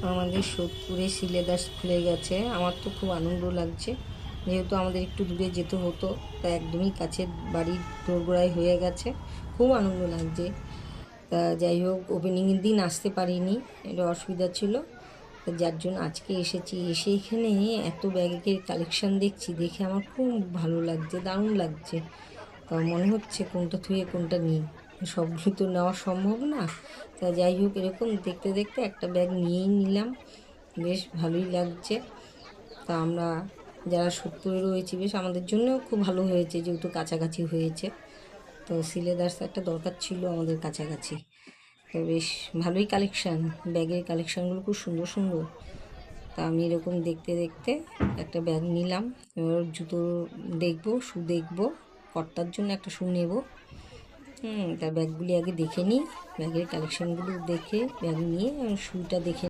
আমাদের সোদপুরে সিলেবাস খুলে গেছে। আমার তো খুব আনন্দ লাগছে, যেহেতু আমাদের একটু দূরে যেতে হতো, তা একদমই কাছে বাড়ির দোরগোড়ায় হয়ে গেছে। খুব আনন্দ লাগছে। তা যাই হোক, ওপেনিংয়ের দিন আসতে পারিনি, এটা অসুবিধা ছিল। তা যার জন্য আজকে এসেছি। এসে এখানে এত ব্যাগের কালেকশান দেখছি, দেখে আমার খুব ভালো লাগছে, দারুণ লাগছে। তা মনে হচ্ছে কোনটা থুয়ে কোনটা নিই, সবগুলো তো নেওয়া সম্ভব না। তা যাই হোক, এরকম দেখতে দেখতে একটা ব্যাগ নিয়েই নিলাম, বেশ ভালোই লাগছে। তা আমরা যারা সোদপুরে রয়েছি, বেশ আমাদের জন্যও খুব ভালো হয়েছে, যেহেতু কাছাকাছি হয়েছে। তো সিলেদার্স একটা দরকার ছিল আমাদের কাছাকাছি। তো বেশ ভালোই কালেকশান, ব্যাগের কালেকশানগুলো খুব সুন্দর সুন্দর। তা আমি এরকম দেখতে দেখতে একটা ব্যাগ নিলাম। এবার জুতো দেখবো, শু দেখবো, কর্তার জন্য একটা শু নেব। তা ব্যাগগুলি আগে দেখে নিই, ব্যাগের কালেকশানগুলো দেখে ব্যাগ নিয়ে শুটা দেখে